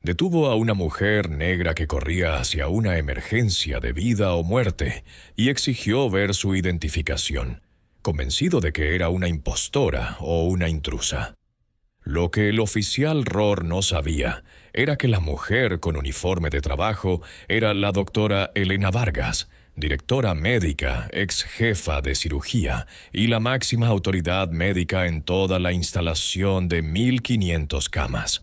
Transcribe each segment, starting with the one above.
Detuvo a una mujer negra que corría hacia una emergencia de vida o muerte y exigió ver su identificación, convencido de que era una impostora o una intrusa. Lo que el oficial Rohr no sabía era que la mujer con uniforme de trabajo era la doctora Elena Vargas, directora médica, ex jefa de cirugía y la máxima autoridad médica en toda la instalación de 1.500 camas.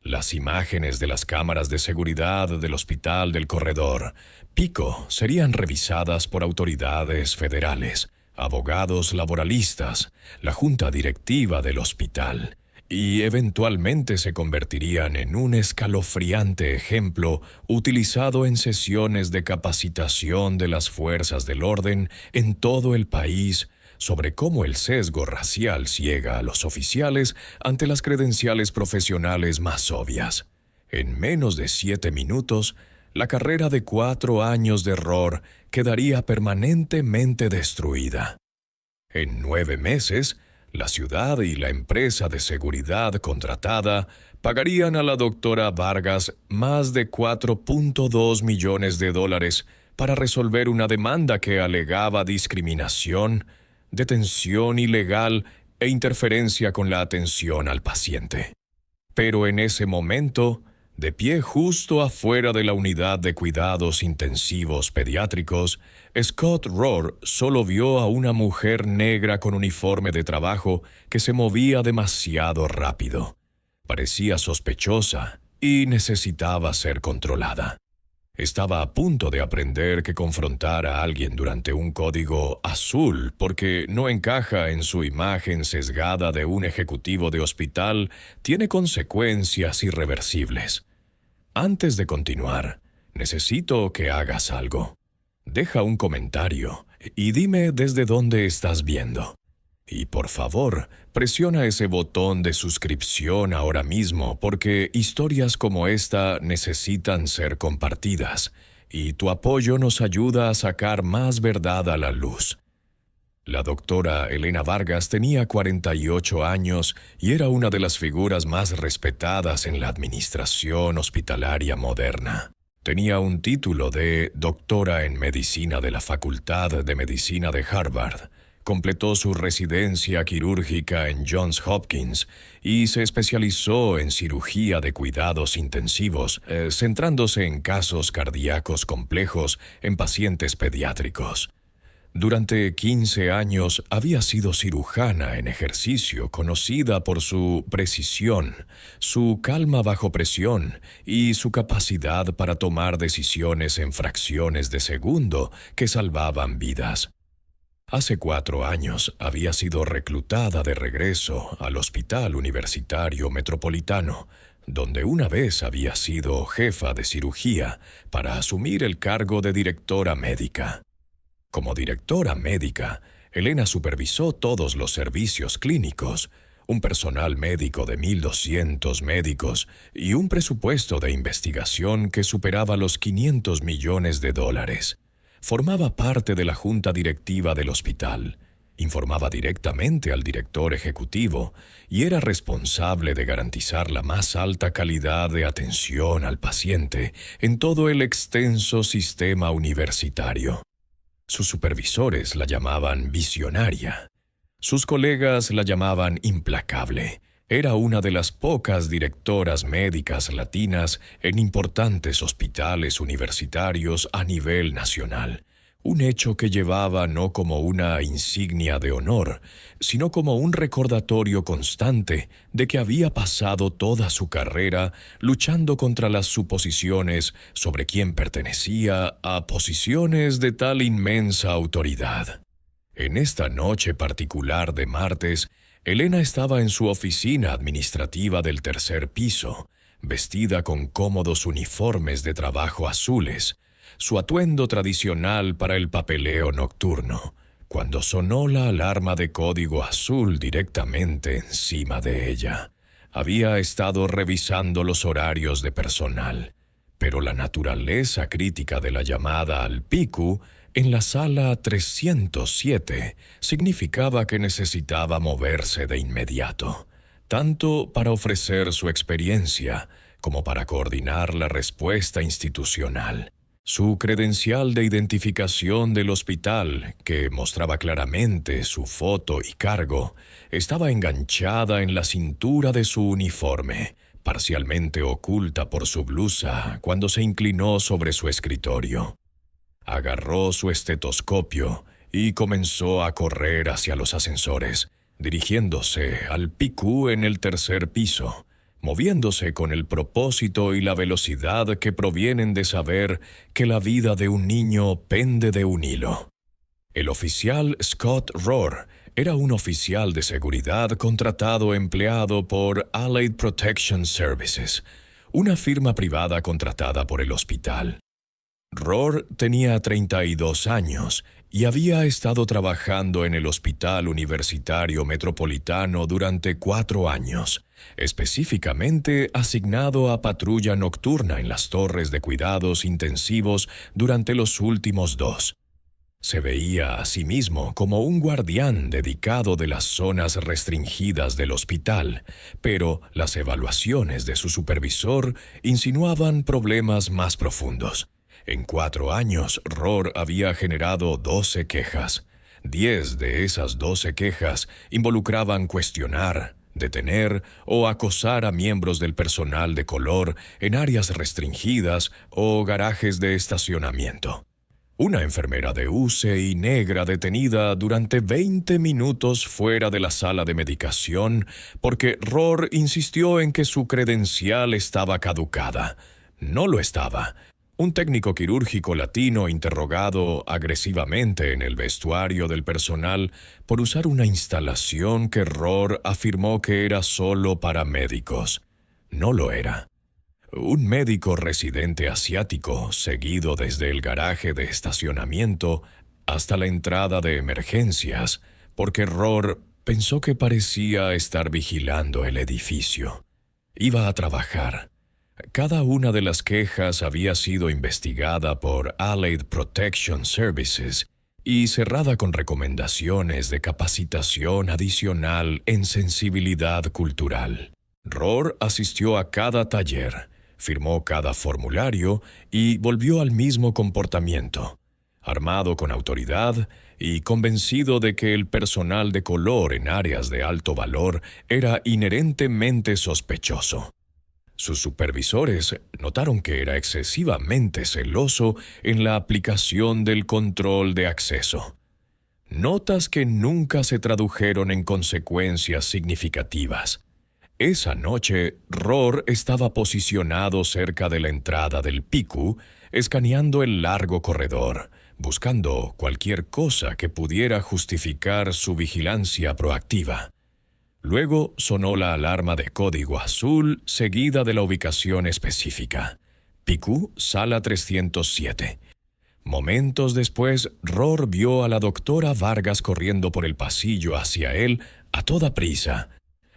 Las imágenes de las cámaras de seguridad del Hospital del Corredor Pico serían revisadas por autoridades federales, abogados laboralistas, la junta directiva del hospital, y eventualmente se convertirían en un escalofriante ejemplo utilizado en sesiones de capacitación de las fuerzas del orden en todo el país sobre cómo el sesgo racial ciega a los oficiales ante las credenciales profesionales más obvias. En menos de 7 minutos, la carrera de 4 años de Rohr quedaría permanentemente destruida. En 9 meses, la ciudad y la empresa de seguridad contratada pagarían a la doctora Vargas más de $4.2 millones para resolver una demanda que alegaba discriminación, detención ilegal e interferencia con la atención al paciente. Pero en ese momento, de pie justo afuera de la unidad de cuidados intensivos pediátricos, Scott Rohr solo vio a una mujer negra con uniforme de trabajo que se movía demasiado rápido. Parecía sospechosa y necesitaba ser controlada. Estaba a punto de aprender que confrontar a alguien durante un código azul porque no encaja en su imagen sesgada de un ejecutivo de hospital tiene consecuencias irreversibles. Antes de continuar, necesito que hagas algo. Deja un comentario y dime desde dónde estás viendo. Y por favor, presiona ese botón de suscripción ahora mismo porque historias como esta necesitan ser compartidas y tu apoyo nos ayuda a sacar más verdad a la luz. La doctora Elena Vargas tenía 48 años y era una de las figuras más respetadas en la administración hospitalaria moderna. Tenía un título de doctora en medicina de la Facultad de Medicina de Harvard. Completó su residencia quirúrgica en Johns Hopkins y se especializó en cirugía de cuidados intensivos, centrándose en casos cardíacos complejos en pacientes pediátricos. Durante 15 años había sido cirujana en ejercicio, conocida por su precisión, su calma bajo presión y su capacidad para tomar decisiones en fracciones de segundo que salvaban vidas. Hace 4 años había sido reclutada de regreso al Hospital Universitario Metropolitano, donde una vez había sido jefa de cirugía para asumir el cargo de directora médica. Como directora médica, Elena supervisó todos los servicios clínicos, un personal médico de 1.200 médicos y un presupuesto de investigación que superaba los $500 millones. Formaba parte de la junta directiva del hospital, informaba directamente al director ejecutivo y era responsable de garantizar la más alta calidad de atención al paciente en todo el extenso sistema universitario. Sus supervisores la llamaban visionaria. Sus colegas la llamaban implacable. Era una de las pocas directoras médicas latinas en importantes hospitales universitarios a nivel nacional. Un hecho que llevaba no como una insignia de honor, sino como un recordatorio constante de que había pasado toda su carrera luchando contra las suposiciones sobre quién pertenecía a posiciones de tal inmensa autoridad. En esta noche particular de martes, Elena estaba en su oficina administrativa del 3er piso, vestida con cómodos uniformes de trabajo azules, su atuendo tradicional para el papeleo nocturno, cuando sonó la alarma de código azul directamente encima de ella. Había estado revisando los horarios de personal, pero la naturaleza crítica de la llamada al PICU en la sala 307 significaba que necesitaba moverse de inmediato, tanto para ofrecer su experiencia como para coordinar la respuesta institucional. Su credencial de identificación del hospital, que mostraba claramente su foto y cargo, estaba enganchada en la cintura de su uniforme, parcialmente oculta por su blusa cuando se inclinó sobre su escritorio. Agarró su estetoscopio y comenzó a correr hacia los ascensores, dirigiéndose al PICU en el tercer piso, moviéndose con el propósito y la velocidad que provienen de saber que la vida de un niño pende de un hilo. El oficial Scott Rohr era un oficial de seguridad contratado empleado por Allied Protection Services, una firma privada contratada por el hospital. Rohr tenía 32 años y había estado trabajando en el Hospital Universitario Metropolitano durante 4 años, específicamente asignado a patrulla nocturna en las torres de cuidados intensivos durante los últimos 2. Se veía a sí mismo como un guardián dedicado de las zonas restringidas del hospital, pero las evaluaciones de su supervisor insinuaban problemas más profundos. En 4 años, Rohr había generado 12 quejas. 10 de esas 12 quejas involucraban cuestionar, detener o acosar a miembros del personal de color en áreas restringidas o garajes de estacionamiento. Una enfermera de UCI negra detenida durante 20 minutos fuera de la sala de medicación porque Rohr insistió en que su credencial estaba caducada. No lo estaba. Un técnico quirúrgico latino interrogado agresivamente en el vestuario del personal por usar una instalación que Rohr afirmó que era solo para médicos. No lo era. Un médico residente asiático, seguido desde el garaje de estacionamiento hasta la entrada de emergencias, porque Rohr pensó que parecía estar vigilando el edificio. Iba a trabajar. Cada una de las quejas había sido investigada por Allied Protection Services y cerrada con recomendaciones de capacitación adicional en sensibilidad cultural. Rohr asistió a cada taller, firmó cada formulario y volvió al mismo comportamiento, armado con autoridad y convencido de que el personal de color en áreas de alto valor era inherentemente sospechoso. Sus supervisores notaron que era excesivamente celoso en la aplicación del control de acceso. Notas que nunca se tradujeron en consecuencias significativas. Esa noche, Rohr estaba posicionado cerca de la entrada del PICU, escaneando el largo corredor, buscando cualquier cosa que pudiera justificar su vigilancia proactiva. Luego sonó la alarma de código azul, seguida de la ubicación específica. PICU, sala 307. Momentos después, Rohr vio a la doctora Vargas corriendo por el pasillo hacia él a toda prisa.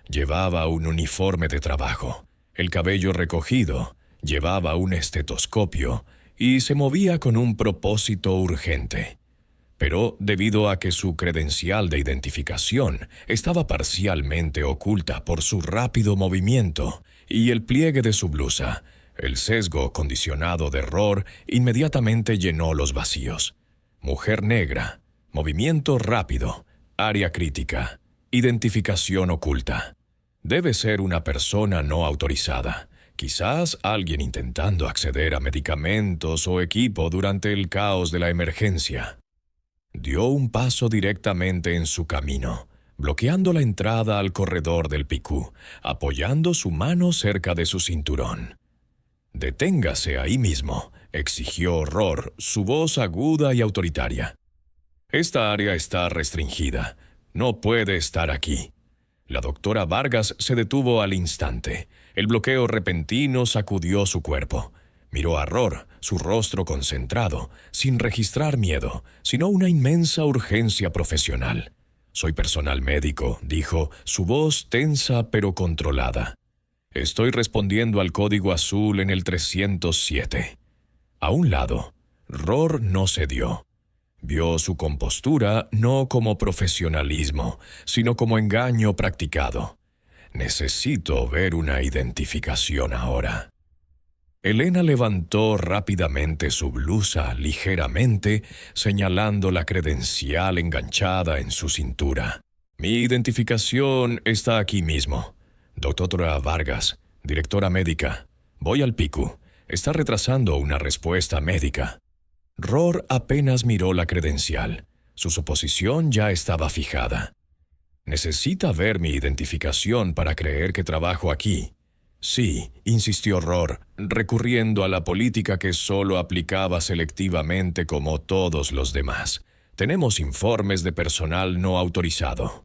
Llevaba un uniforme de trabajo, el cabello recogido, llevaba un estetoscopio y se movía con un propósito urgente. Pero debido a que su credencial de identificación estaba parcialmente oculta por su rápido movimiento y el pliegue de su blusa, el sesgo condicionado de Rohr inmediatamente llenó los vacíos. Mujer negra, movimiento rápido, área crítica, identificación oculta. Debe ser una persona no autorizada, quizás alguien intentando acceder a medicamentos o equipo durante el caos de la emergencia. Dio un paso directamente en su camino, bloqueando la entrada al corredor del PICU, apoyando su mano cerca de su cinturón. «Deténgase ahí mismo», exigió Rohr, su voz aguda y autoritaria. «Esta área está restringida. No puede estar aquí». La doctora Vargas se detuvo al instante. El bloqueo repentino sacudió su cuerpo. Miró a Rohr, su rostro concentrado, sin registrar miedo, sino una inmensa urgencia profesional. «Soy personal médico», dijo, su voz tensa pero controlada. «Estoy respondiendo al código azul en el 307». A un lado, Rohr no cedió. Vio su compostura no como profesionalismo, sino como engaño practicado. «Necesito ver una identificación ahora». Elena levantó rápidamente su blusa ligeramente, señalando la credencial enganchada en su cintura. Mi identificación está aquí mismo. Doctora Vargas, directora médica. Voy al PICU. Está retrasando una respuesta médica. Rohr apenas miró la credencial. Su suposición ya estaba fijada. Necesita ver mi identificación para creer que trabajo aquí. Sí, insistió Rohr, recurriendo a la política que solo aplicaba selectivamente como todos los demás. Tenemos informes de personal no autorizado.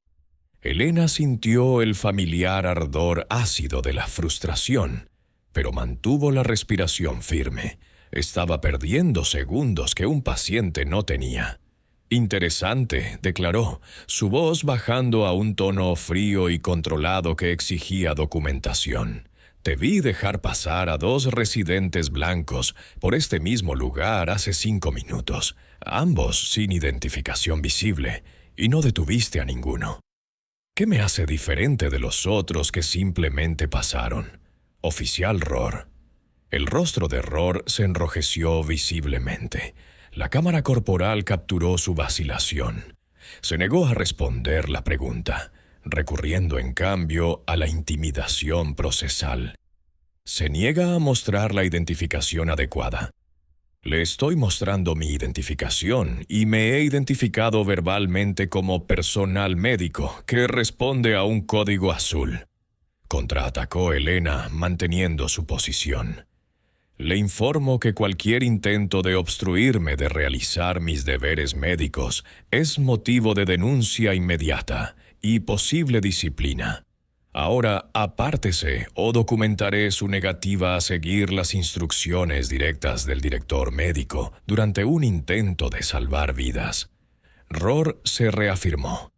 Elena sintió el familiar ardor ácido de la frustración, pero mantuvo la respiración firme. Estaba perdiendo segundos que un paciente no tenía. Interesante, declaró, su voz bajando a un tono frío y controlado que exigía documentación. Te vi dejar pasar a 2 residentes blancos por este mismo lugar hace 5 minutos, ambos sin identificación visible, y no detuviste a ninguno. ¿Qué me hace diferente de los otros que simplemente pasaron? Oficial Rohr. El rostro de Rohr se enrojeció visiblemente. La cámara corporal capturó su vacilación. Se negó a responder la pregunta, recurriendo en cambio a la intimidación procesal. Se niega a mostrar la identificación adecuada. Le estoy mostrando mi identificación y me he identificado verbalmente como personal médico que responde a un código azul. Contraatacó Elena, manteniendo su posición. Le informo que cualquier intento de obstruirme de realizar mis deberes médicos es motivo de denuncia inmediata y posible disciplina. Ahora, apártese o documentaré su negativa a seguir las instrucciones directas del director médico durante un intento de salvar vidas. Rohr se reafirmó.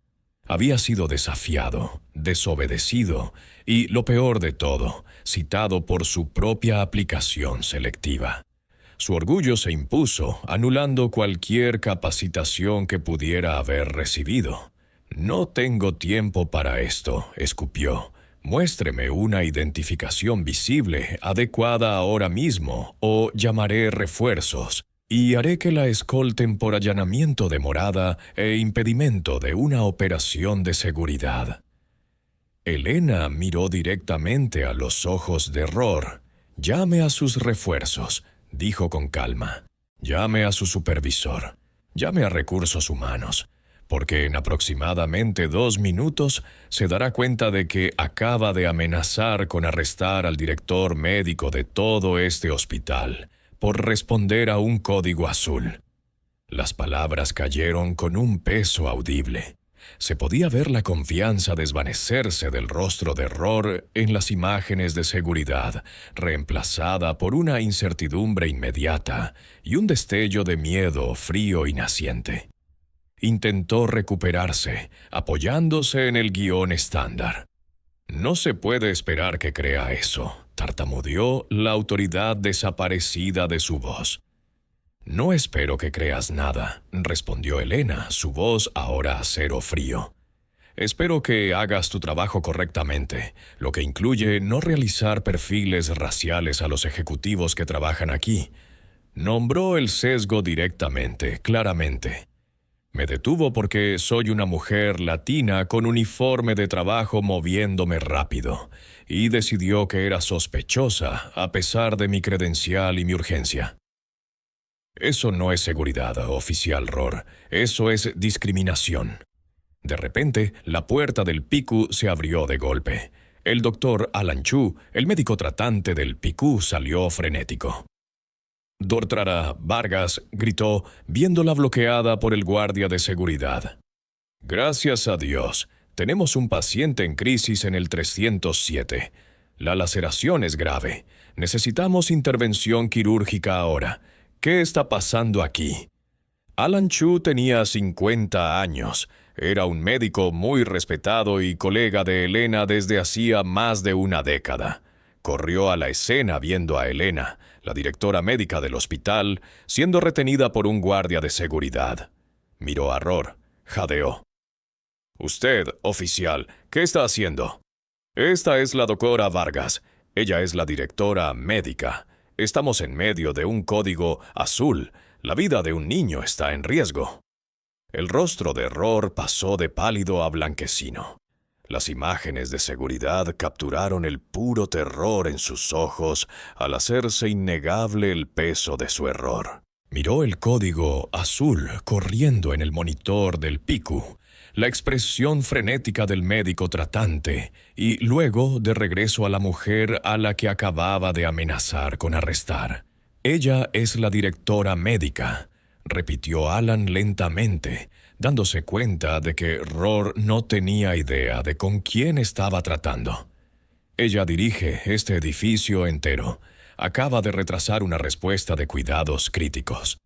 Había sido desafiado, desobedecido y, lo peor de todo, citado por su propia aplicación selectiva. Su orgullo se impuso, anulando cualquier capacitación que pudiera haber recibido. «No tengo tiempo para esto», escupió. «Muéstreme una identificación visible, adecuada ahora mismo, o llamaré refuerzos, y haré que la escolten por allanamiento de morada e impedimento de una operación de seguridad». Elena miró directamente a los ojos de Rohr. «Llame a sus refuerzos», dijo con calma. «Llame a su supervisor. Llame a recursos humanos. Porque en aproximadamente 2 minutos se dará cuenta de que acaba de amenazar con arrestar al director médico de todo este hospital por responder a un código azul». Las palabras cayeron con un peso audible. Se podía ver la confianza desvanecerse del rostro de Rohr en las imágenes de seguridad, reemplazada por una incertidumbre inmediata y un destello de miedo frío y naciente. Intentó recuperarse, apoyándose en el guión estándar. «No se puede esperar que crea eso», tartamudeó la autoridad desaparecida de su voz. «No espero que creas nada», respondió Elena, su voz ahora acero frío. «Espero que hagas tu trabajo correctamente, lo que incluye no realizar perfiles raciales a los ejecutivos que trabajan aquí». Nombró el sesgo directamente, claramente. «Me detuvo porque soy una mujer latina con uniforme de trabajo moviéndome rápido, y decidió que era sospechosa a pesar de mi credencial y mi urgencia». «Eso no es seguridad, oficial Rohr. Eso es discriminación». De repente, la puerta del PICU se abrió de golpe. El doctor Alan Chu, el médico tratante del PICU, salió frenético. «Doctora Vargas», gritó, viéndola bloqueada por el guardia de seguridad. «Gracias a Dios. Tenemos un paciente en crisis en el 307. La laceración es grave. Necesitamos intervención quirúrgica ahora. ¿Qué está pasando aquí?» Alan Chu tenía 50 años. Era un médico muy respetado y colega de Elena desde hacía más de una década. Corrió a la escena viendo a Elena, la directora médica del hospital, siendo retenida por un guardia de seguridad. Miró a Rohr, jadeó. «Usted, oficial, ¿qué está haciendo?» «Esta es la doctora Vargas. Ella es la directora médica. Estamos en medio de un código azul. La vida de un niño está en riesgo. El rostro de Rohr pasó de pálido a blanquecino. Las imágenes de seguridad capturaron el puro terror en sus ojos al hacerse innegable el peso de su error. Miró el código azul corriendo en el monitor del PICU, la expresión frenética del médico tratante y luego de regreso a la mujer a la que acababa de amenazar con arrestar. «Ella es la directora médica», repitió Alan lentamente, dándose cuenta de que Rohr no tenía idea de con quién estaba tratando. «Ella dirige este edificio entero. Acaba de retrasar una respuesta de cuidados críticos».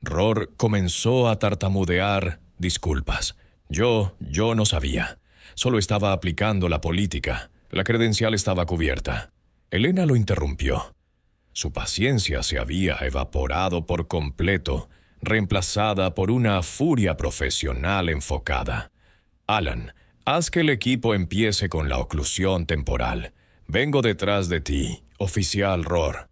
Rohr comenzó a tartamudear disculpas. Yo no sabía. Solo estaba aplicando la política. La credencial estaba cubierta. Elena lo interrumpió. Su paciencia se había evaporado por completo, reemplazada por una furia profesional enfocada. «Alan, haz que el equipo empiece con la oclusión temporal. Vengo detrás de ti, oficial Rohr».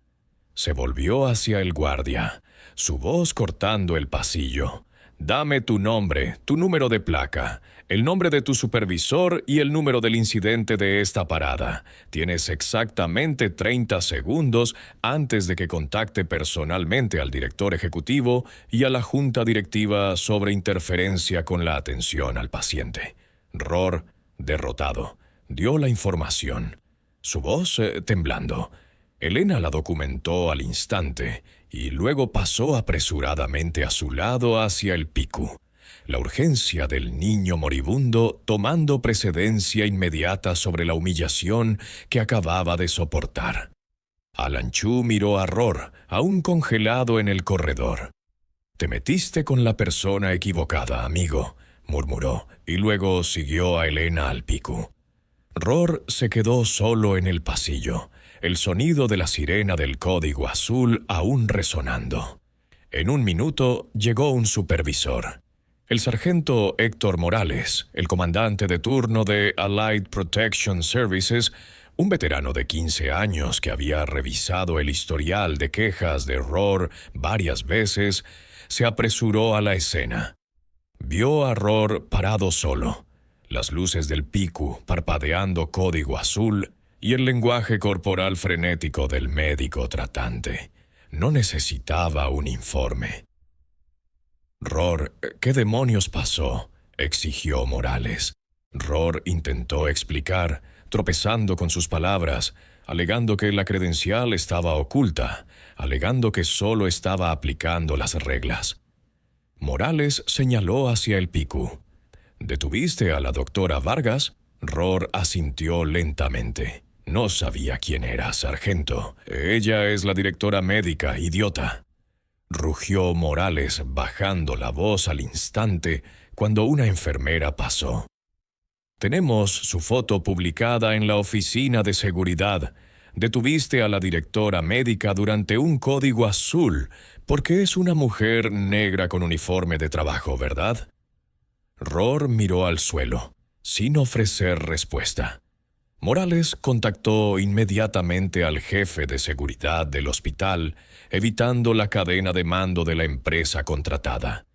Se volvió hacia el guardia, su voz cortando el pasillo. «Dame tu nombre, tu número de placa, el nombre de tu supervisor y el número del incidente de esta parada. Tienes exactamente 30 segundos antes de que contacte personalmente al director ejecutivo y a la junta directiva sobre interferencia con la atención al paciente». Rohr, derrotado, dio la información, su voz temblando. Elena la documentó al instante y luego pasó apresuradamente a su lado hacia el PICU, la urgencia del niño moribundo tomando precedencia inmediata sobre la humillación que acababa de soportar. Alan Chu miró a Rohr, aún congelado en el corredor. «Te metiste con la persona equivocada, amigo», murmuró, y luego siguió a Elena al PICU. Rohr se quedó solo en el pasillo, el sonido de la sirena del código azul aún resonando. En un minuto llegó un supervisor. El sargento Héctor Morales, el comandante de turno de Allied Protection Services, un veterano de 15 años que había revisado el historial de quejas de Rohr varias veces, se apresuró a la escena. Vio a Rohr parado solo, las luces del PICU parpadeando código azul y el lenguaje corporal frenético del médico tratante. No necesitaba un informe. «Rohr, ¿qué demonios pasó?», exigió Morales. Rohr intentó explicar, tropezando con sus palabras, alegando que la credencial estaba oculta, alegando que solo estaba aplicando las reglas. Morales señaló hacia el PICU. «¿Detuviste a la doctora Vargas?». Rohr asintió lentamente. «No sabía quién era, sargento. Ella es la directora médica, idiota», rugió Morales, bajando la voz al instante cuando una enfermera pasó. «Tenemos su foto publicada en la oficina de seguridad. Detuviste a la directora médica durante un código azul porque es una mujer negra con uniforme de trabajo, ¿verdad?». Rohr miró al suelo, sin ofrecer respuesta. Morales contactó inmediatamente al jefe de seguridad del hospital, evitando la cadena de mando de la empresa contratada.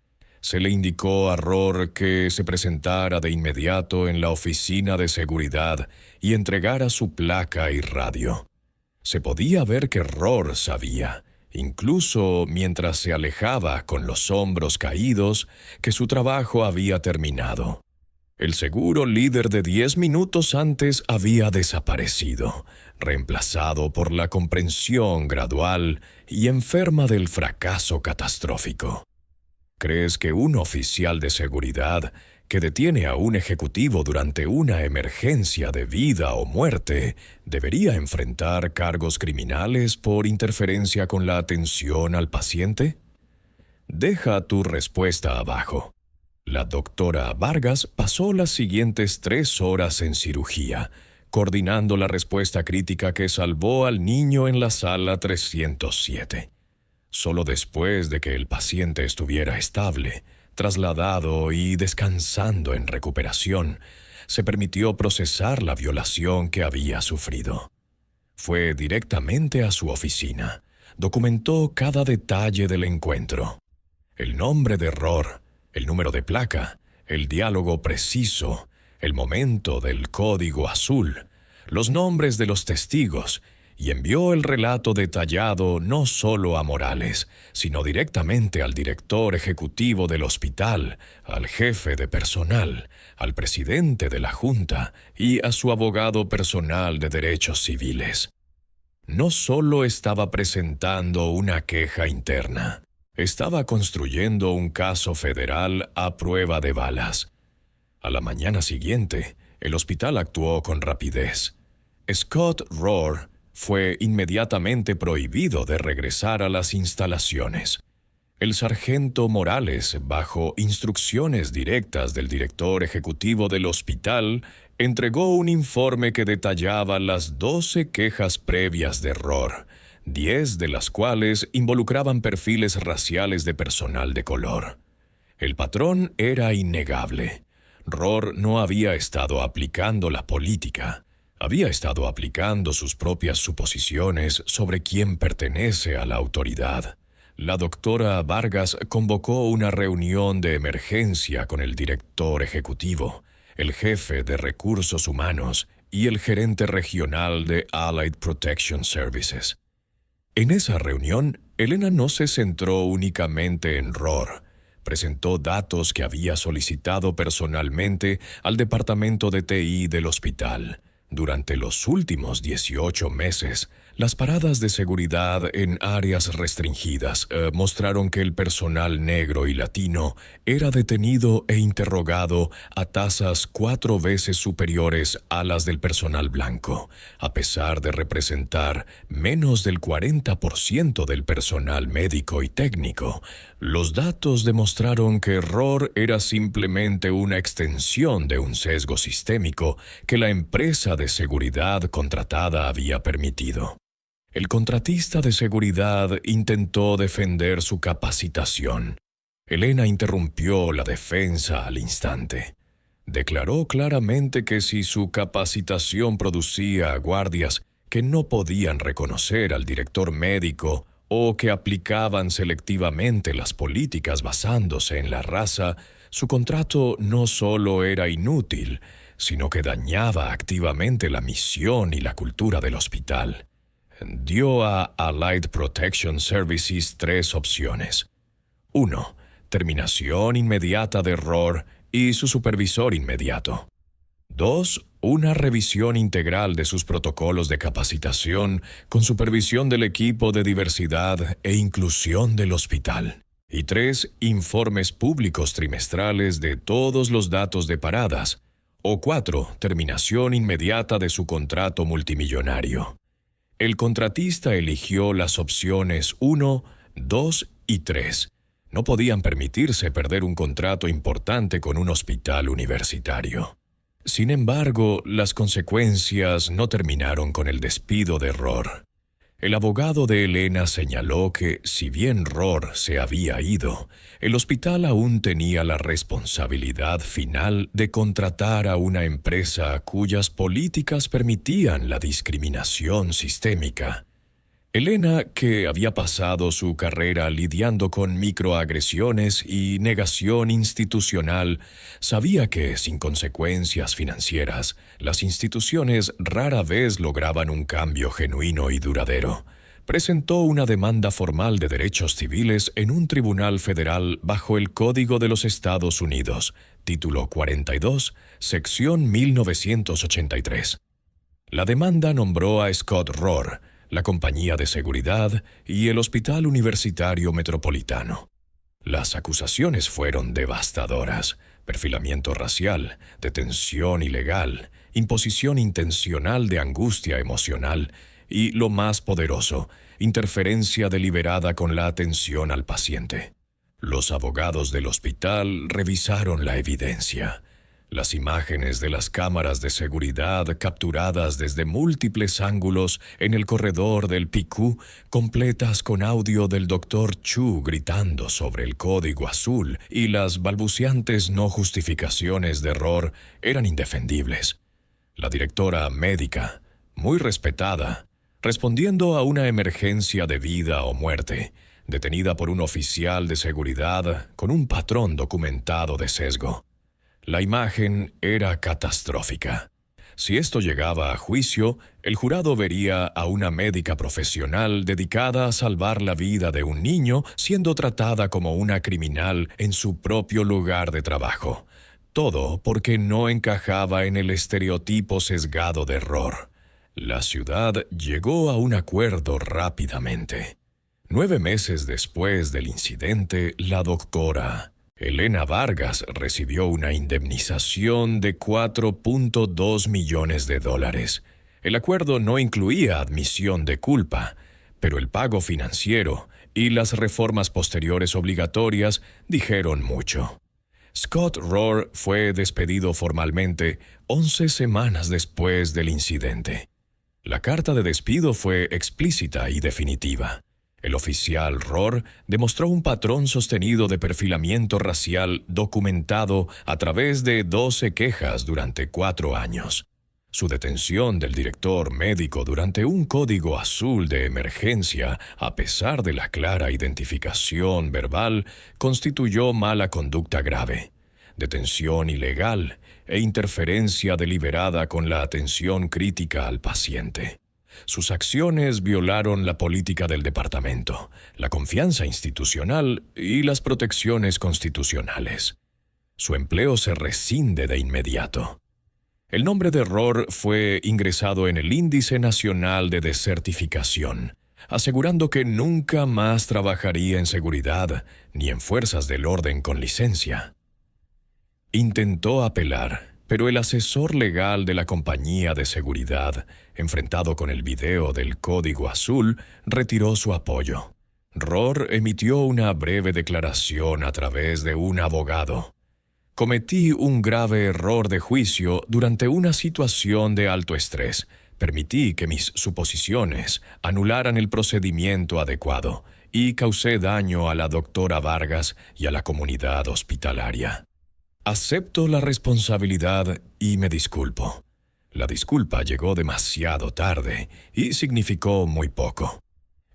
Se le indicó a Rohr que se presentara de inmediato en la oficina de seguridad y entregara su placa y radio. Se podía ver que Rohr sabía, incluso mientras se alejaba con los hombros caídos, que su trabajo había terminado. El seguro líder de 10 minutos antes había desaparecido, reemplazado por la comprensión gradual y enferma del fracaso catastrófico. ¿Crees que un oficial de seguridad que detiene a un ejecutivo durante una emergencia de vida o muerte debería enfrentar cargos criminales por interferencia con la atención al paciente? Deja tu respuesta abajo. La doctora Vargas pasó las siguientes 3 horas en cirugía, coordinando la respuesta crítica que salvó al niño en la sala 307. Solo después de que el paciente estuviera estable, trasladado y descansando en recuperación, se permitió procesar la violación que había sufrido. Fue directamente a su oficina, documentó cada detalle del encuentro. El nombre de error, el número de placa, el diálogo preciso, el momento del código azul, los nombres de los testigos, y envió el relato detallado no solo a Morales, sino directamente al director ejecutivo del hospital, al jefe de personal, al presidente de la Junta y a su abogado personal de derechos civiles. No solo estaba presentando una queja interna, estaba construyendo un caso federal a prueba de balas. A la mañana siguiente, el hospital actuó con rapidez. Scott Rohr fue inmediatamente prohibido de regresar a las instalaciones. El sargento Morales, bajo instrucciones directas del director ejecutivo del hospital, entregó un informe que detallaba las 12 quejas previas de Rohr, 10 de las cuales involucraban perfiles raciales de personal de color. El patrón era innegable. Rohr no había estado aplicando la política. Había estado aplicando sus propias suposiciones sobre quién pertenece a la autoridad. La doctora Vargas convocó una reunión de emergencia con el director ejecutivo, el jefe de recursos humanos y el gerente regional de Allied Protection Services. En esa reunión, Elena no se centró únicamente en Rohr. Presentó datos que había solicitado personalmente al departamento de TI del hospital. Durante los últimos 18 meses, las paradas de seguridad en áreas restringidas mostraron que el personal negro y latino era detenido e interrogado a tasas 4 veces superiores a las del personal blanco, a pesar de representar menos del 40% del personal médico y técnico. Los datos demostraron que Rohr era simplemente una extensión de un sesgo sistémico que la empresa de seguridad contratada había permitido. El contratista de seguridad intentó defender su capacitación. Elena interrumpió la defensa al instante. Declaró claramente que si su capacitación producía guardias que no podían reconocer al director médico o que aplicaban selectivamente las políticas basándose en la raza, su contrato no solo era inútil, sino que dañaba activamente la misión y la cultura del hospital. Dio a Allied Protection Services 3 opciones. 1. Terminación inmediata de Rohr y su supervisor inmediato. 2. Una revisión integral de sus protocolos de capacitación con supervisión del equipo de diversidad e inclusión del hospital. Y 3. Informes públicos trimestrales de todos los datos de paradas. O 4. Terminación inmediata de su contrato multimillonario. El contratista eligió las opciones 1, 2 y 3. No podían permitirse perder un contrato importante con un hospital universitario. Sin embargo, las consecuencias no terminaron con el despido de Rohr. El abogado de Elena señaló que, si bien Rohr se había ido, el hospital aún tenía la responsabilidad final de contratar a una empresa cuyas políticas permitían la discriminación sistémica. Elena, que había pasado su carrera lidiando con microagresiones y negación institucional, sabía que, sin consecuencias financieras, las instituciones rara vez lograban un cambio genuino y duradero. Presentó una demanda formal de derechos civiles en un tribunal federal bajo el Código de los Estados Unidos, título 42, sección 1983. La demanda nombró a Scott Rohr, la compañía de seguridad y el Hospital Universitario Metropolitano. Las acusaciones fueron devastadoras: perfilamiento racial, detención ilegal, imposición intencional de angustia emocional y, lo más poderoso, interferencia deliberada con la atención al paciente. Los abogados del hospital revisaron la evidencia. Las imágenes de las cámaras de seguridad capturadas desde múltiples ángulos en el corredor del PICU, completas con audio del Dr. Chu gritando sobre el código azul y las balbuceantes no justificaciones de Rohr, eran indefendibles. La directora médica, muy respetada, Respondiendo a una emergencia de vida o muerte, detenida por un oficial de seguridad con un patrón documentado de sesgo. La imagen era catastrófica. Si esto llegaba a juicio, el jurado vería a una médica profesional dedicada a salvar la vida de un niño siendo tratada como una criminal en su propio lugar de trabajo. Todo porque no encajaba en el estereotipo sesgado de Rohr. La ciudad llegó a un acuerdo rápidamente. 9 meses después del incidente, la doctora Elena Vargas recibió una indemnización de $4.2 millones. El acuerdo no incluía admisión de culpa, pero el pago financiero y las reformas posteriores obligatorias dijeron mucho. Scott Rohr fue despedido formalmente 11 semanas después del incidente. La carta de despido fue explícita y definitiva. El oficial Rohr demostró un patrón sostenido de perfilamiento racial documentado a través de 12 quejas durante 4 años. Su detención del director médico durante un código azul de emergencia, a pesar de la clara identificación verbal, constituyó mala conducta grave, detención ilegal e interferencia deliberada con la atención crítica al paciente. Sus acciones violaron la política del departamento, la confianza institucional y las protecciones constitucionales. Su empleo se rescinde de inmediato. El nombre de Rohr fue ingresado en el Índice Nacional de Desertificación, asegurando que nunca más trabajaría en seguridad ni en fuerzas del orden con licencia. Intentó apelar, pero el asesor legal de la compañía de seguridad, enfrentado con el video del Código Azul, retiró su apoyo. Rohr emitió una breve declaración a través de un abogado. Cometí un grave error de juicio durante una situación de alto estrés. Permití que mis suposiciones anularan el procedimiento adecuado y causé daño a la doctora Vargas y a la comunidad hospitalaria. Acepto la responsabilidad y me disculpo. La disculpa llegó demasiado tarde y significó muy poco.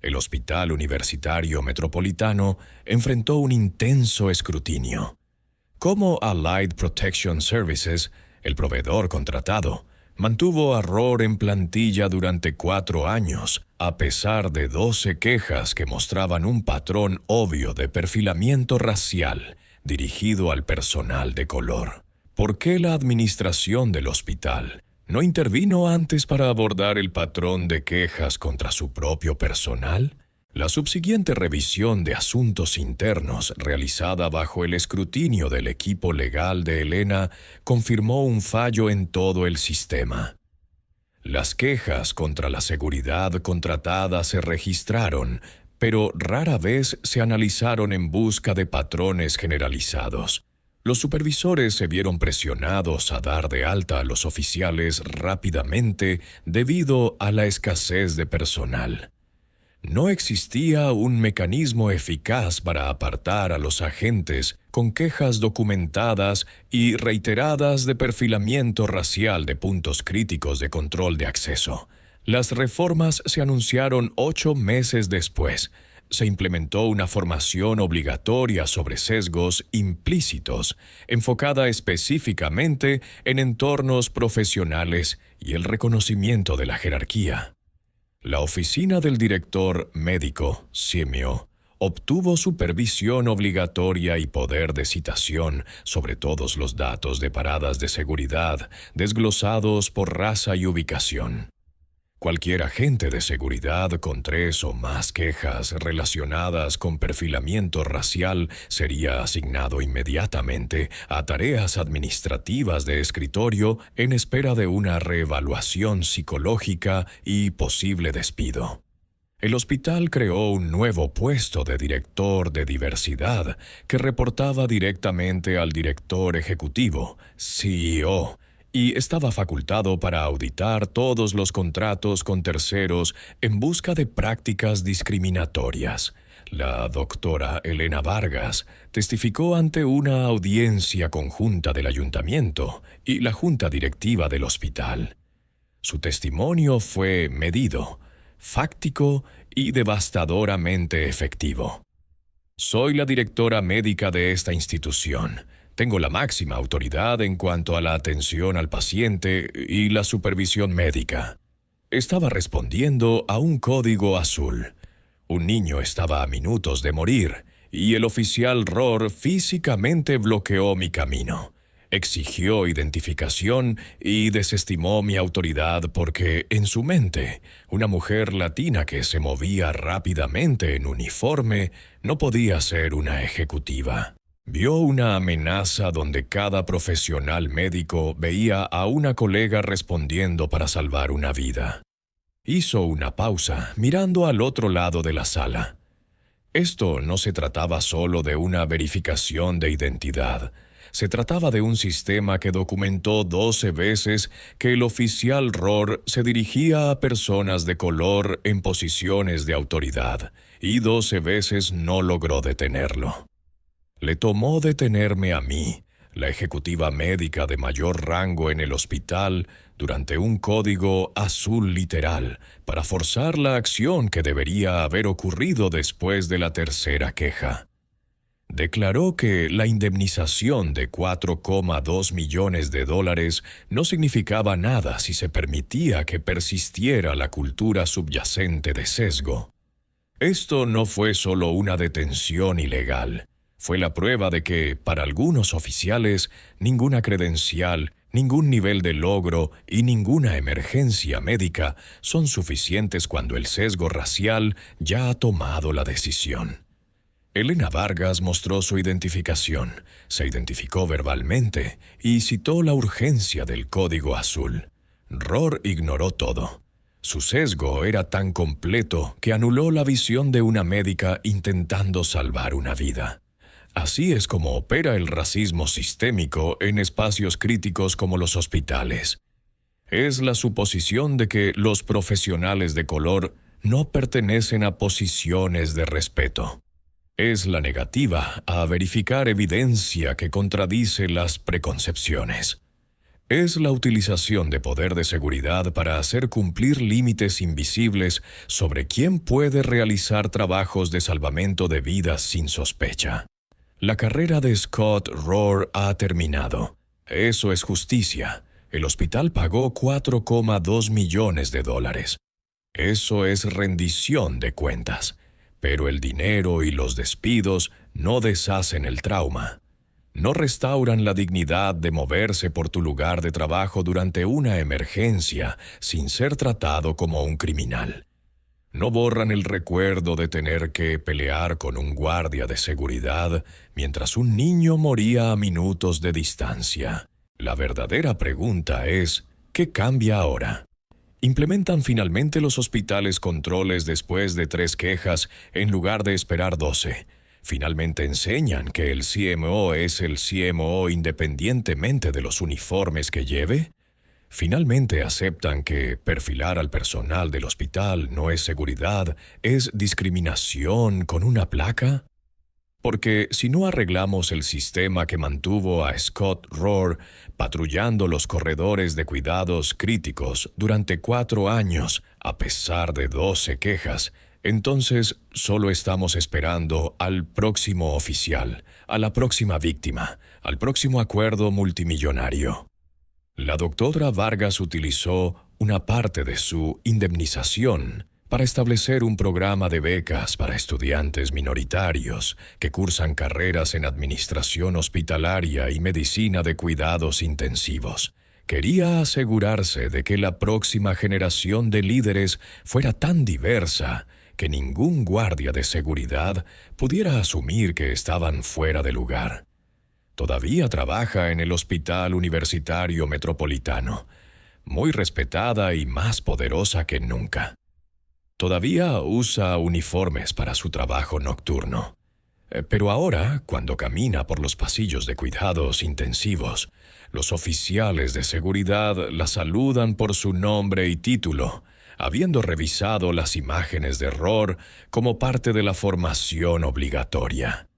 El Hospital Universitario Metropolitano enfrentó un intenso escrutinio. Como Allied Protection Services, el proveedor contratado, mantuvo a Rohr en plantilla durante 4 años, a pesar de 12 quejas que mostraban un patrón obvio de perfilamiento racial dirigido al personal de color. ¿Por qué la administración del hospital no intervino antes para abordar el patrón de quejas contra su propio personal? La subsiguiente revisión de asuntos internos, realizada bajo el escrutinio del equipo legal de Elena, confirmó un fallo en todo el sistema. Las quejas contra la seguridad contratada se registraron, pero rara vez se analizaron en busca de patrones generalizados. Los supervisores se vieron presionados a dar de alta a los oficiales rápidamente debido a la escasez de personal. No existía un mecanismo eficaz para apartar a los agentes con quejas documentadas y reiteradas de perfilamiento racial de puntos críticos de control de acceso. Las reformas se anunciaron 8 meses después. Se implementó una formación obligatoria sobre sesgos implícitos, enfocada específicamente en entornos profesionales y el reconocimiento de la jerarquía. La oficina del director médico, Simio, obtuvo supervisión obligatoria y poder de citación sobre todos los datos de paradas de seguridad desglosados por raza y ubicación. Cualquier agente de seguridad con 3 o más quejas relacionadas con perfilamiento racial sería asignado inmediatamente a tareas administrativas de escritorio en espera de una reevaluación psicológica y posible despido. El hospital creó un nuevo puesto de director de diversidad que reportaba directamente al director ejecutivo, CEO, y estaba facultado para auditar todos los contratos con terceros en busca de prácticas discriminatorias. La doctora Elena Vargas testificó ante una audiencia conjunta del ayuntamiento y la junta directiva del hospital. Su testimonio fue medido, fáctico y devastadoramente efectivo. Soy la directora médica de esta institución. Tengo la máxima autoridad en cuanto a la atención al paciente y la supervisión médica. Estaba respondiendo a un código azul. Un niño estaba a minutos de morir, y el oficial Rohr físicamente bloqueó mi camino. Exigió identificación y desestimó mi autoridad porque, en su mente, una mujer latina que se movía rápidamente en uniforme no podía ser una ejecutiva. Vio una amenaza donde cada profesional médico veía a una colega respondiendo para salvar una vida. Hizo una pausa, mirando al otro lado de la sala. Esto no se trataba solo de una verificación de identidad. Se trataba de un sistema que documentó 12 veces que el oficial Rohr se dirigía a personas de color en posiciones de autoridad, y 12 veces no logró detenerlo. Le tomó detenerme a mí, la ejecutiva médica de mayor rango en el hospital, durante un código azul literal, para forzar la acción que debería haber ocurrido después de la tercera queja. Declaró que la indemnización de $4,2 millones no significaba nada si se permitía que persistiera la cultura subyacente de sesgo. Esto no fue solo una detención ilegal. Fue la prueba de que, para algunos oficiales, ninguna credencial, ningún nivel de logro y ninguna emergencia médica son suficientes cuando el sesgo racial ya ha tomado la decisión. Elena Vargas mostró su identificación, se identificó verbalmente y citó la urgencia del código azul. Rohr ignoró todo. Su sesgo era tan completo que anuló la visión de una médica intentando salvar una vida. Así es como opera el racismo sistémico en espacios críticos como los hospitales. Es la suposición de que los profesionales de color no pertenecen a posiciones de respeto. Es la negativa a verificar evidencia que contradice las preconcepciones. Es la utilización de poder de seguridad para hacer cumplir límites invisibles sobre quién puede realizar trabajos de salvamento de vidas sin sospecha. La carrera de Scott Rohr ha terminado. Eso es justicia. El hospital pagó $4,2 millones. Eso es rendición de cuentas. Pero el dinero y los despidos no deshacen el trauma. No restauran la dignidad de moverse por tu lugar de trabajo durante una emergencia sin ser tratado como un criminal. No borran el recuerdo de tener que pelear con un guardia de seguridad mientras un niño moría a minutos de distancia. La verdadera pregunta es, ¿qué cambia ahora? ¿Implementan finalmente los hospitales controles después de 3 quejas en lugar de esperar 12? ¿Finalmente enseñan que el CMO es el CMO independientemente de los uniformes que lleve? ¿Finalmente aceptan que perfilar al personal del hospital no es seguridad, es discriminación con una placa? Porque si no arreglamos el sistema que mantuvo a Scott Rohr patrullando los corredores de cuidados críticos durante 4 años, a pesar de 12 quejas, entonces solo estamos esperando al próximo oficial, a la próxima víctima, al próximo acuerdo multimillonario. La doctora Vargas utilizó una parte de su indemnización para establecer un programa de becas para estudiantes minoritarios que cursan carreras en administración hospitalaria y medicina de cuidados intensivos. Quería asegurarse de que la próxima generación de líderes fuera tan diversa que ningún guardia de seguridad pudiera asumir que estaban fuera de lugar. Todavía trabaja en el Hospital Universitario Metropolitano, muy respetada y más poderosa que nunca. Todavía usa uniformes para su trabajo nocturno. Pero ahora, cuando camina por los pasillos de cuidados intensivos, los oficiales de seguridad la saludan por su nombre y título, habiendo revisado las imágenes de Rohr como parte de la formación obligatoria.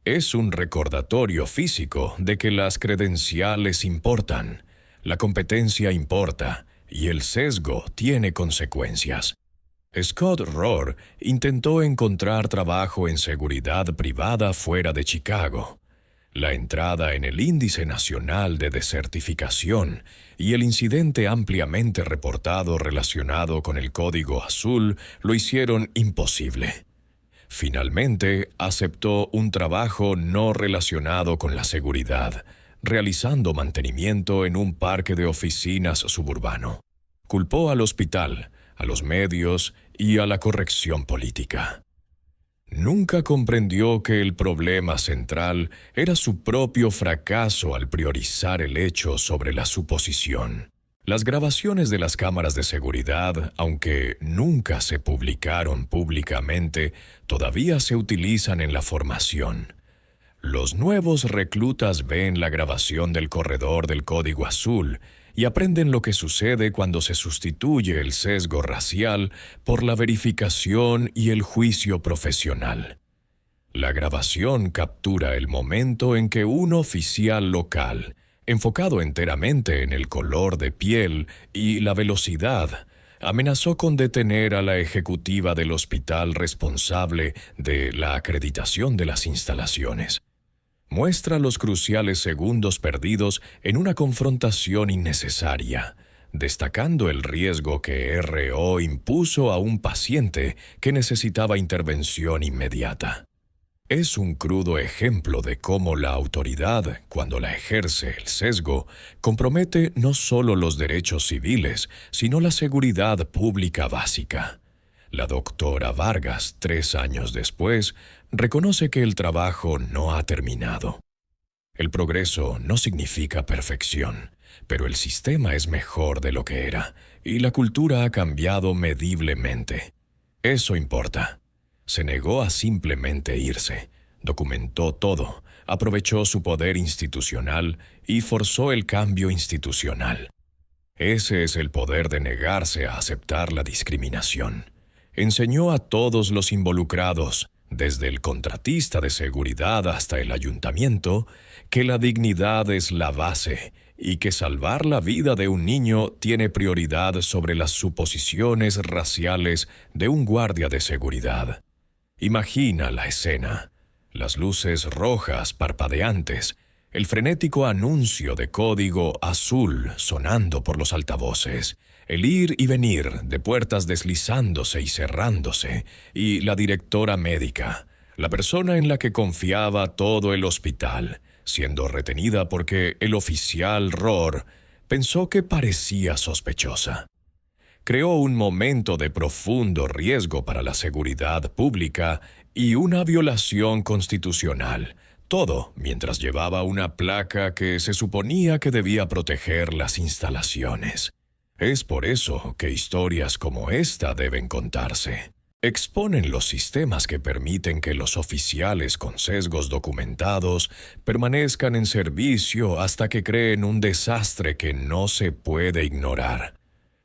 Es un recordatorio físico de que las credenciales importan, la competencia importa y el sesgo tiene consecuencias. Scott Rohr intentó encontrar trabajo en seguridad privada fuera de Chicago. La entrada en el Índice Nacional de Desertificación y el incidente ampliamente reportado relacionado con el Código Azul lo hicieron imposible. Finalmente, aceptó un trabajo no relacionado con la seguridad, realizando mantenimiento en un parque de oficinas suburbano. Culpó al hospital, a los medios y a la corrección política. Nunca comprendió que el problema central era su propio fracaso al priorizar el hecho sobre la suposición. Las grabaciones de las cámaras de seguridad, aunque nunca se publicaron públicamente, todavía se utilizan en la formación. Los nuevos reclutas ven la grabación del corredor del Código Azul y aprenden lo que sucede cuando se sustituye el sesgo racial por la verificación y el juicio profesional. La grabación captura el momento en que un oficial local, enfocado enteramente en el color de piel y la velocidad, amenazó con detener a la ejecutiva del hospital responsable de la acreditación de las instalaciones. Muestra los cruciales segundos perdidos en una confrontación innecesaria, destacando el riesgo que R.O. impuso a un paciente que necesitaba intervención inmediata. Es un crudo ejemplo de cómo la autoridad, cuando la ejerce el sesgo, compromete no solo los derechos civiles, sino la seguridad pública básica. La doctora Vargas, 3 años después, reconoce que el trabajo no ha terminado. El progreso no significa perfección, pero el sistema es mejor de lo que era, y la cultura ha cambiado mediblemente. Eso importa. Se negó a simplemente irse, documentó todo, aprovechó su poder institucional y forzó el cambio institucional. Ese es el poder de negarse a aceptar la discriminación. Enseñó a todos los involucrados, desde el contratista de seguridad hasta el ayuntamiento, que la dignidad es la base y que salvar la vida de un niño tiene prioridad sobre las suposiciones raciales de un guardia de seguridad. Imagina la escena: las luces rojas parpadeantes, el frenético anuncio de Código Azul sonando por los altavoces, el ir y venir de puertas deslizándose y cerrándose, y la directora médica, la persona en la que confiaba todo el hospital, siendo retenida porque el oficial Rohr pensó que parecía sospechosa. Creó un momento de profundo riesgo para la seguridad pública y una violación constitucional, todo mientras llevaba una placa que se suponía que debía proteger las instalaciones. Es por eso que historias como esta deben contarse. Exponen los sistemas que permiten que los oficiales con sesgos documentados permanezcan en servicio hasta que creen un desastre que no se puede ignorar.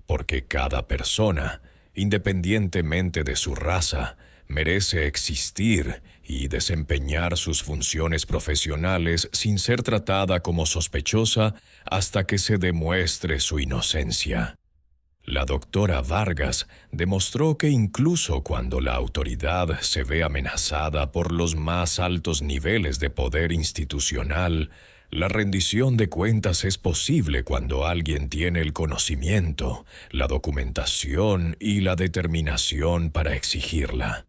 Porque cada persona, independientemente de su raza, merece existir y desempeñar sus funciones profesionales sin ser tratada como sospechosa hasta que se demuestre su inocencia. La doctora Vargas demostró que incluso cuando la autoridad se ve amenazada por los más altos niveles de poder institucional, la rendición de cuentas es posible cuando alguien tiene el conocimiento, la documentación y la determinación para exigirla.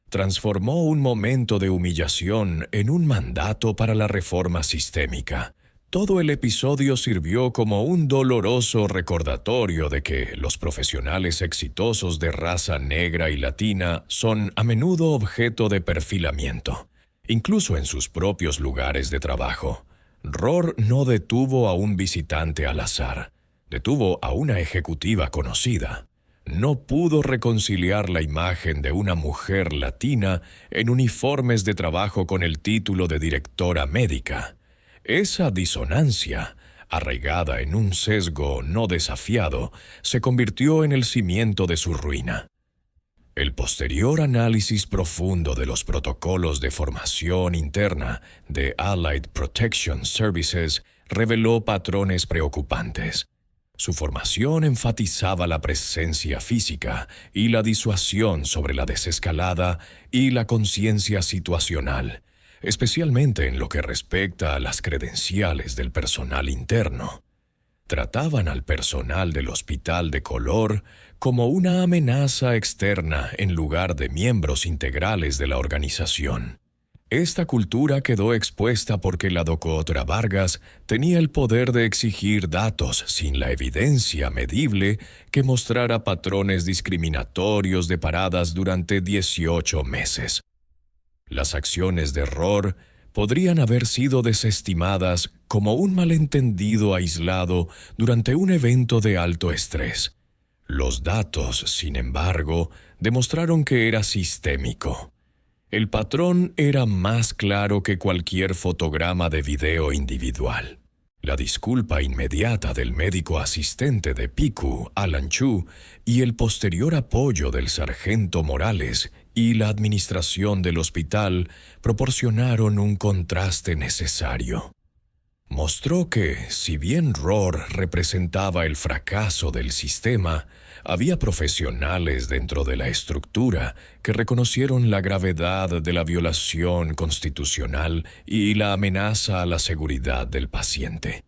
Transformó un momento de humillación en un mandato para la reforma sistémica. Todo el episodio sirvió como un doloroso recordatorio de que los profesionales exitosos de raza negra y latina son a menudo objeto de perfilamiento, incluso en sus propios lugares de trabajo. Rohr no detuvo a un visitante al azar, detuvo a una ejecutiva conocida. No pudo reconciliar la imagen de una mujer latina en uniformes de trabajo con el título de directora médica. Esa disonancia, arraigada en un sesgo no desafiado, se convirtió en el cimiento de su ruina. El posterior análisis profundo de los protocolos de formación interna de Allied Protection Services reveló patrones preocupantes. Su formación enfatizaba la presencia física y la disuasión sobre la desescalada y la conciencia situacional, especialmente en lo que respecta a las credenciales del personal interno. Trataban al personal del hospital de color como una amenaza externa en lugar de miembros integrales de la organización. Esta cultura quedó expuesta porque la doctora Vargas tenía el poder de exigir datos sin la evidencia medible que mostrara patrones discriminatorios de paradas durante 18 meses. Las acciones de Rohr podrían haber sido desestimadas como un malentendido aislado durante un evento de alto estrés. Los datos, sin embargo, demostraron que era sistémico. El patrón era más claro que cualquier fotograma de video individual. La disculpa inmediata del médico asistente de PICU, Alan Chu, y el posterior apoyo del sargento Morales y la administración del hospital proporcionaron un contraste necesario. Mostró que, si bien Rohr representaba el fracaso del sistema, había profesionales dentro de la estructura que reconocieron la gravedad de la violación constitucional y la amenaza a la seguridad del paciente.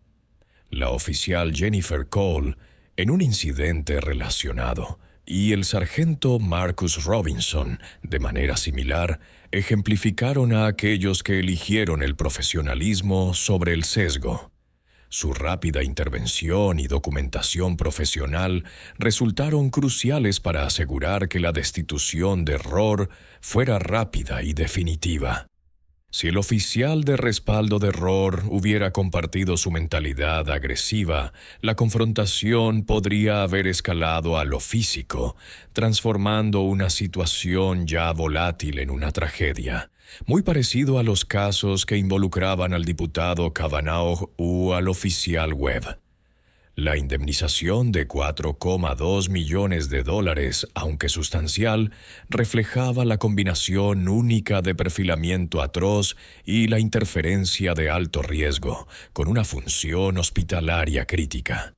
La oficial Jennifer Cole, en un incidente relacionado, y el sargento Marcus Robinson, de manera similar, ejemplificaron a aquellos que eligieron el profesionalismo sobre el sesgo. Su rápida intervención y documentación profesional resultaron cruciales para asegurar que la destitución de Rohr fuera rápida y definitiva. Si el oficial de respaldo de Rohr hubiera compartido su mentalidad agresiva, la confrontación podría haber escalado a lo físico, transformando una situación ya volátil en una tragedia, muy parecido a los casos que involucraban al diputado Kavanaugh o al oficial Webb. La indemnización de $4,2 millones, aunque sustancial, reflejaba la combinación única de perfilamiento atroz y la interferencia de alto riesgo, con una función hospitalaria crítica.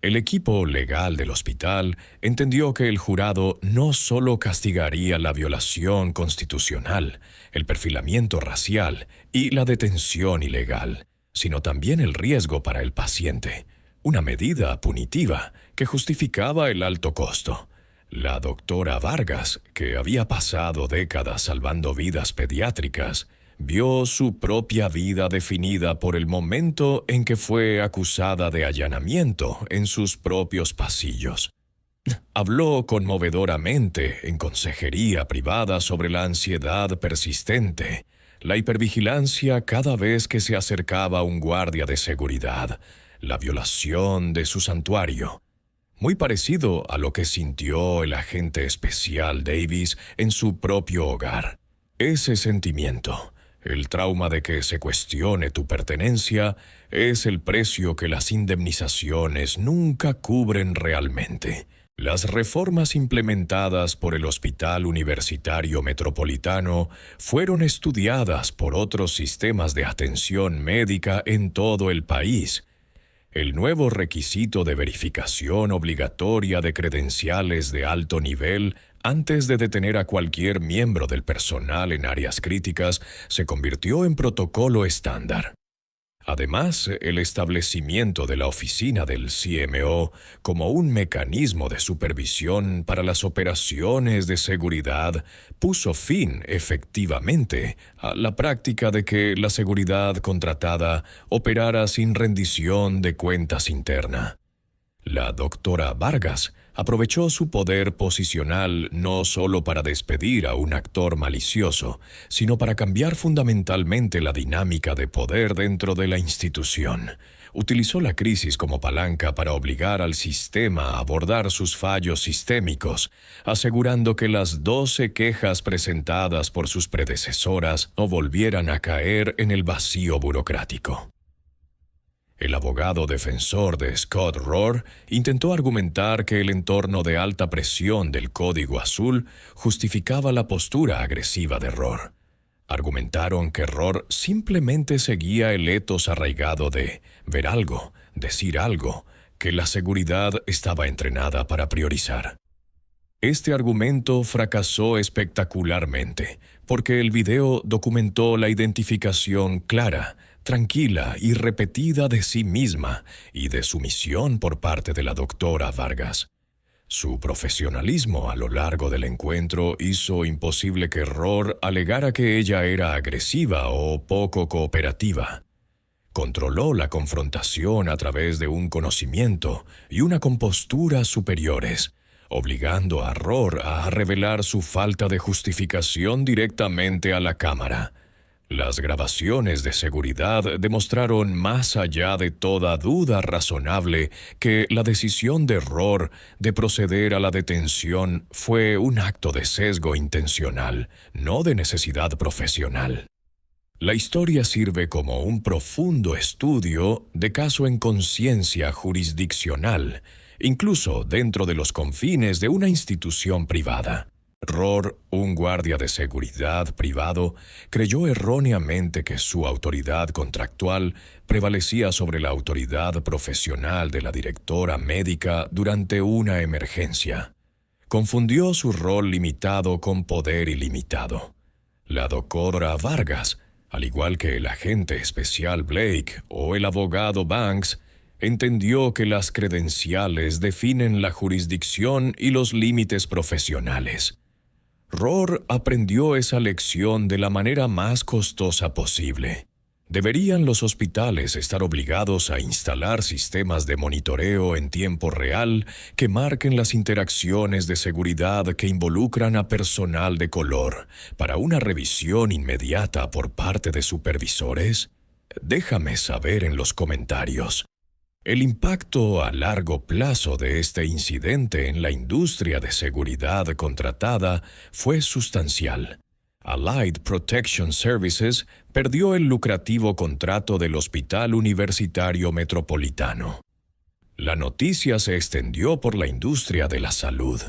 El equipo legal del hospital entendió que el jurado no solo castigaría la violación constitucional, el perfilamiento racial y la detención ilegal, sino también el riesgo para el paciente. Una medida punitiva que justificaba el alto costo. La doctora Vargas, que había pasado décadas salvando vidas pediátricas, vio su propia vida definida por el momento en que fue acusada de allanamiento en sus propios pasillos. Habló conmovedoramente en consejería privada sobre la ansiedad persistente, la hipervigilancia cada vez que se acercaba un guardia de seguridad, la violación de su santuario, muy parecido a lo que sintió el agente especial Davis en su propio hogar. Ese sentimiento, el trauma de que se cuestione tu pertenencia, es el precio que las indemnizaciones nunca cubren realmente. Las reformas implementadas por el Hospital Universitario Metropolitano fueron estudiadas por otros sistemas de atención médica en todo el país. El nuevo requisito de verificación obligatoria de credenciales de alto nivel antes de detener a cualquier miembro del personal en áreas críticas se convirtió en protocolo estándar. Además, el establecimiento de la oficina del CMO como un mecanismo de supervisión para las operaciones de seguridad puso fin, efectivamente, a la práctica de que la seguridad contratada operara sin rendición de cuentas interna. La doctora Vargas aprovechó su poder posicional no solo para despedir a un actor malicioso, sino para cambiar fundamentalmente la dinámica de poder dentro de la institución. Utilizó la crisis como palanca para obligar al sistema a abordar sus fallos sistémicos, asegurando que las 12 quejas presentadas por sus predecesoras no volvieran a caer en el vacío burocrático. El abogado defensor de Scott Rohr intentó argumentar que el entorno de alta presión del Código Azul justificaba la postura agresiva de Rohr. Argumentaron que Rohr simplemente seguía el etos arraigado de ver algo, decir algo, que la seguridad estaba entrenada para priorizar. Este argumento fracasó espectacularmente, porque el video documentó la identificación clara, tranquila y repetida de sí misma y de su misión por parte de la doctora Vargas. Su profesionalismo a lo largo del encuentro hizo imposible que Rohr alegara que ella era agresiva o poco cooperativa. Controló la confrontación a través de un conocimiento y una compostura superiores, obligando a Rohr a revelar su falta de justificación directamente a la cámara. Las grabaciones de seguridad demostraron más allá de toda duda razonable que la decisión de Rohr de proceder a la detención fue un acto de sesgo intencional, no de necesidad profesional. La historia sirve como un profundo estudio de caso en conciencia jurisdiccional, incluso dentro de los confines de una institución privada. Rohr, un guardia de seguridad privado, creyó erróneamente que su autoridad contractual prevalecía sobre la autoridad profesional de la directora médica durante una emergencia. Confundió su rol limitado con poder ilimitado. La doctora Vargas, al igual que el agente especial Blake o el abogado Banks, entendió que las credenciales definen la jurisdicción y los límites profesionales. Rohr aprendió esa lección de la manera más costosa posible. ¿Deberían los hospitales estar obligados a instalar sistemas de monitoreo en tiempo real que marquen las interacciones de seguridad que involucran a personal de color para una revisión inmediata por parte de supervisores? Déjame saber en los comentarios. El impacto a largo plazo de este incidente en la industria de seguridad contratada fue sustancial. Allied Protection Services perdió el lucrativo contrato del Hospital Universitario Metropolitano. La noticia se extendió por la industria de la salud.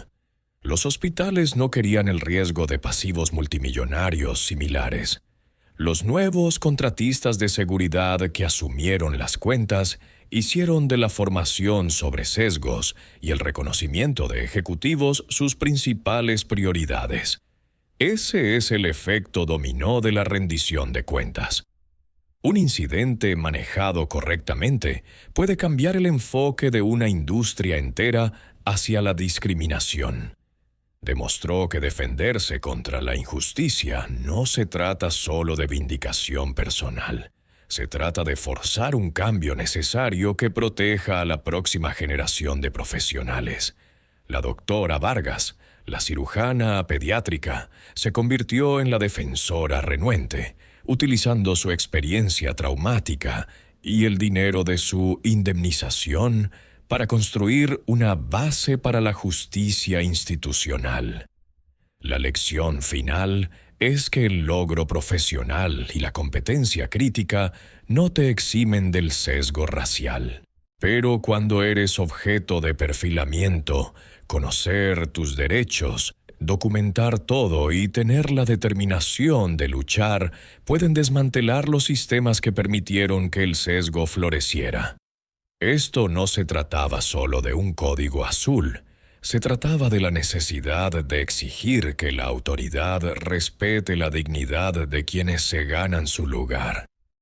Los hospitales no querían el riesgo de pasivos multimillonarios similares. Los nuevos contratistas de seguridad que asumieron las cuentas hicieron de la formación sobre sesgos y el reconocimiento de ejecutivos sus principales prioridades. Ese es el efecto dominó de la rendición de cuentas. Un incidente manejado correctamente puede cambiar el enfoque de una industria entera hacia la discriminación. Demostró que defenderse contra la injusticia no se trata solo de vindicación personal. Se trata de forzar un cambio necesario que proteja a la próxima generación de profesionales. La doctora Vargas, la cirujana pediátrica, se convirtió en la defensora renuente, utilizando su experiencia traumática y el dinero de su indemnización para construir una base para la justicia institucional. La lección final es que el logro profesional y la competencia crítica no te eximen del sesgo racial. Pero cuando eres objeto de perfilamiento, conocer tus derechos, documentar todo y tener la determinación de luchar pueden desmantelar los sistemas que permitieron que el sesgo floreciera. Esto no se trataba solo de un código azul. Se trataba de la necesidad de exigir que la autoridad respete la dignidad de quienes se ganan su lugar.